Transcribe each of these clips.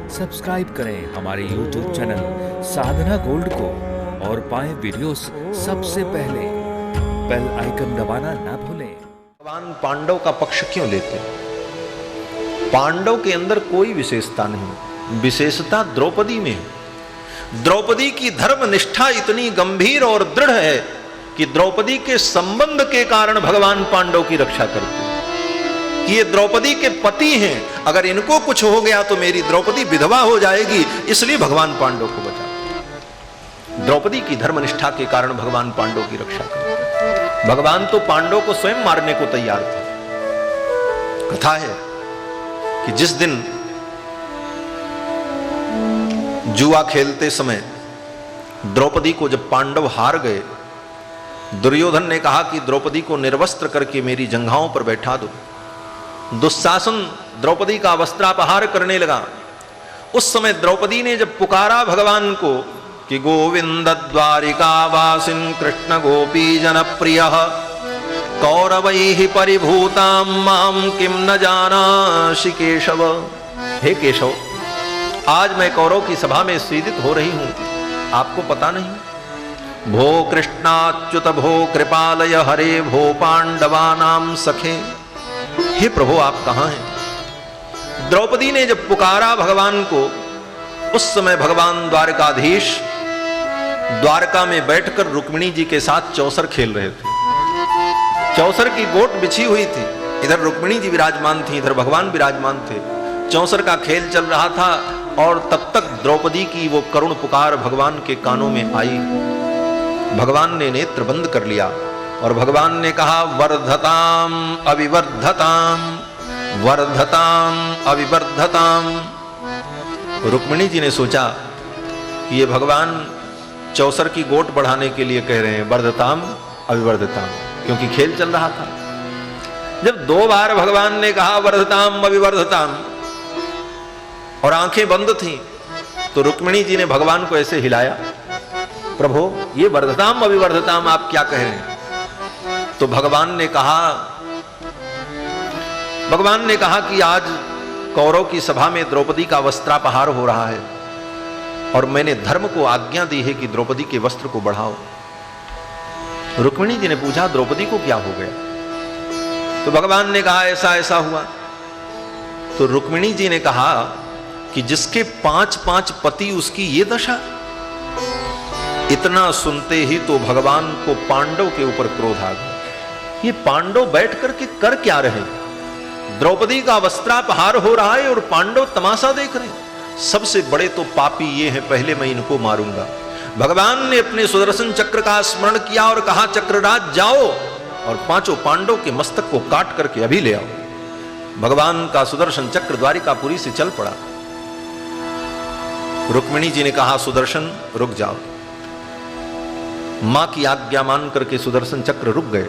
Subscribe करें हमारे YouTube channel साधना gold को और पाएं वीडियोस सबसे पहले। बेल आइकन दबाना ना भूलें। भगवान पांडव का पक्ष क्यों लेते? पांडव के अंदर कोई विशेषता नहीं, विशेषता द्रौपदी में है। द्रौपदी की धर्म निष्ठा इतनी गंभीर और दृढ़ है कि द्रौपदी के संबंध के कारण भगवान पांडव की रक्षा करते हैं कि ये द्रौपदी के पति हैं, अगर इनको कुछ हो गया तो मेरी द्रौपदी विधवा हो जाएगी, इसलिए भगवान पांडव को बचाते। द्रौपदी की धर्मनिष्ठा के कारण भगवान पांडव की रक्षा करते। भगवान तो पांडव को स्वयं मारने को तैयार थे। कथा है कि जिस दिन जुआ खेलते समय द्रौपदी को जब पांडव हार गए, दुर्योधन ने कहा कि द्रौपदी को निर्वस्त्र करके मेरी जंघाओं पर बैठा दो। दुशासन द्रौपदी का वस्त्रापहार करने लगा। उस समय द्रौपदी ने जब पुकारा भगवान को कि गोविंद द्वारिकावासिन कृष्ण गोपी जनप्रियः कौरवैः परिभूतां मां किं न जानासि केशव। हे केशव, आज मैं कौरव की सभा में सीदित हो रही हूं, आपको पता नहीं? भो कृष्णाच्युत भो कृपालय हरे भो पांडवानां सखे। हे प्रभु, आप कहां हैं? द्रौपदी ने जब पुकारा भगवान को, उस समय भगवान द्वारकाधीश द्वारका में बैठकर रुक्मिणी जी के साथ चौसर खेल रहे थे। चौसर की गोट बिछी हुई थी, इधर रुक्मिणी जी विराजमान थी, इधर भगवान विराजमान थे। चौसर का खेल चल रहा था और तब तक द्रौपदी की वो करुण पुकार भगवान के कानों में आई। भगवान ने नेत्र बंद कर लिया और भगवान ने कहा, वर्धताम अविवर्धताम वर्धताम अविवर्धताम। रुक्मिणी जी ने सोचा कि ये भगवान चौसर की गोट बढ़ाने के लिए कह रहे हैं, वर्धताम अविवर्धताम, क्योंकि खेल चल रहा था। जब 2 बार भगवान ने कहा वर्धताम अविवर्धताम और आंखें बंद थीं, तो रुक्मिणी जी ने भगवान को ऐसे हिलाया, प्रभु ये वर्धताम अविवर्धताम आप क्या कह रहे हैं? तो भगवान ने कहा कि आज कौरव की सभा में द्रौपदी का वस्त्रापहार हो रहा है और मैंने धर्म को आज्ञा दी है कि द्रौपदी के वस्त्र को बढ़ाओ। रुक्मिणी जी ने पूछा, द्रौपदी को क्या हो गया? तो भगवान ने कहा, ऐसा ऐसा हुआ। तो रुक्मिणी जी ने कहा कि जिसके 5-5 पति उसकी ये दशा। इतना सुनते ही तो भगवान को पांडव के ऊपर क्रोध आ गया। ये पांडव बैठ करके कर क्या रहे? द्रौपदी का वस्त्रापहार हो रहा है और पांडव तमाशा देख रहे हैं। सबसे बड़े तो पापी ये हैं, पहले मैं इनको मारूंगा। भगवान ने अपने सुदर्शन चक्र का स्मरण किया और कहा, चक्रराज जाओ और 5 पांडव के मस्तक को काट करके अभी ले आओ। भगवान का सुदर्शन चक्र द्वारिकापुरी से चल पड़ा। रुक्मिणी जी ने कहा, सुदर्शन रुक जाओ। मां की आज्ञा मान करके सुदर्शन चक्र रुक गए।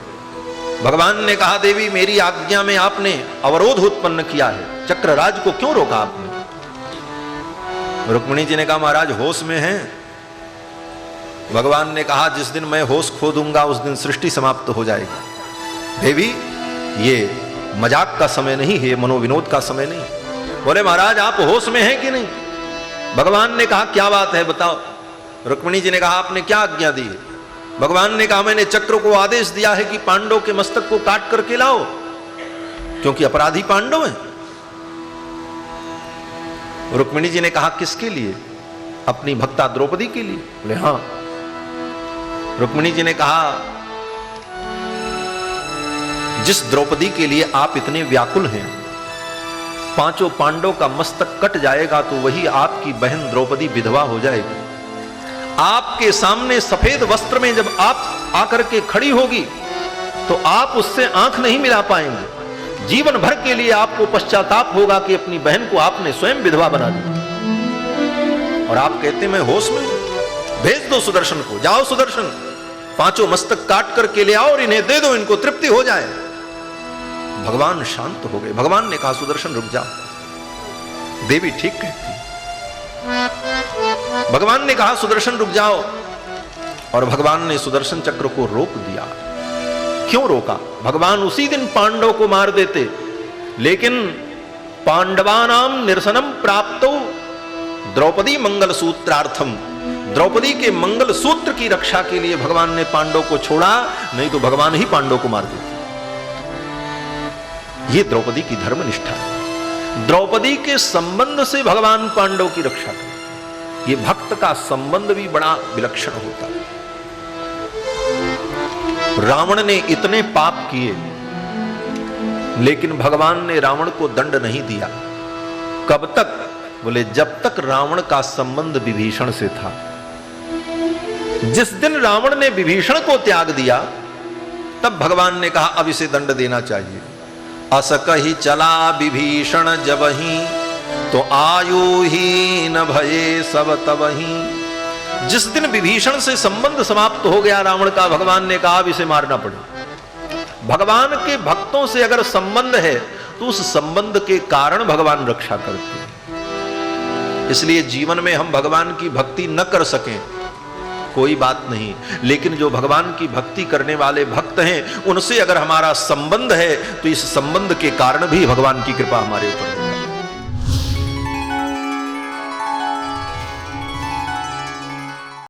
भगवान ने कहा, देवी मेरी आज्ञा में आपने अवरोध उत्पन्न किया है, चक्रराज को क्यों रोका आपने? रुक्मिणी जी ने कहा, महाराज होश में हैं। भगवान ने कहा, जिस दिन मैं होश खो दूंगा उस दिन सृष्टि समाप्त हो जाएगी। देवी ये मजाक का समय नहीं है, मनोविनोद का समय नहीं। बोले, महाराज आप होश में हैं कि नहीं? भगवान ने कहा, क्या बात है बताओ। रुक्मिणी जी ने कहा, आपने क्या आज्ञा दी है? भगवान ने कहा, मैंने चक्र को आदेश दिया है कि पांडव के मस्तक को काट करके लाओ, क्योंकि अपराधी पांडव हैं। रुक्मिणी जी ने कहा, किसके लिए? अपनी भक्ता द्रौपदी के लिए? बोले हां। रुक्मिणी जी ने कहा, जिस द्रौपदी के लिए आप इतने व्याकुल हैं, 5 पांडव का मस्तक कट जाएगा तो वही आपकी बहन द्रौपदी विधवा हो जाएगी। आपके सामने सफेद वस्त्र में जब आप आकर के खड़ी होगी तो आप उससे आंख नहीं मिला पाएंगे। जीवन भर के लिए आपको पश्चाताप होगा कि अपनी बहन को आपने स्वयं विधवा बना दिया। और आप कहते मैं होश में हूं। भेज दो सुदर्शन को, जाओ सुदर्शन 5 मस्तक काट करके ले आओ और इन्हें दे दो, इनको तृप्ति हो जाए। भगवान शांत हो गए। भगवान ने कहा, सुदर्शन रुक जाओ। देवी ठीक कहती। भगवान ने कहा, सुदर्शन रुक जाओ, और भगवान ने सुदर्शन चक्र को रोक दिया। क्यों रोका? भगवान उसी दिन पांडव को मार देते, लेकिन पांडवानाम निरसनम प्राप्तो द्रौपदी मंगल सूत्रार्थम, द्रौपदी के मंगल सूत्र की रक्षा के लिए भगवान ने पांडव को छोड़ा, नहीं तो भगवान ही पांडव को मार देते। ये द्रौपदी की धर्मनिष्ठा है। द्रौपदी के संबंध से भगवान पांडव की रक्षा करते। ये भक्त का संबंध भी बड़ा विलक्षण होता है। रावण ने इतने पाप किए, लेकिन भगवान ने रावण को दंड नहीं दिया। कब तक? बोले जब तक रावण का संबंध विभीषण से था। जिस दिन रावण ने विभीषण को त्याग दिया, तब भगवान ने कहा अब इसे दंड देना चाहिए। अस कही चला विभीषण जबहि, तो आयु ही न भये सब तबहि। जिस दिन विभीषण से संबंध समाप्त हो गया रावण का, भगवान ने कहा अब इसे मारना पड़े। भगवान के भक्तों से अगर संबंध है तो उस संबंध के कारण भगवान रक्षा करते हैं। इसलिए जीवन में हम भगवान की भक्ति न कर सकें कोई बात नहीं, लेकिन जो भगवान की भक्ति करने वाले भक्त हैं उनसे अगर हमारा संबंध है तो इस संबंध के कारण भी भगवान की कृपा हमारे ऊपर है।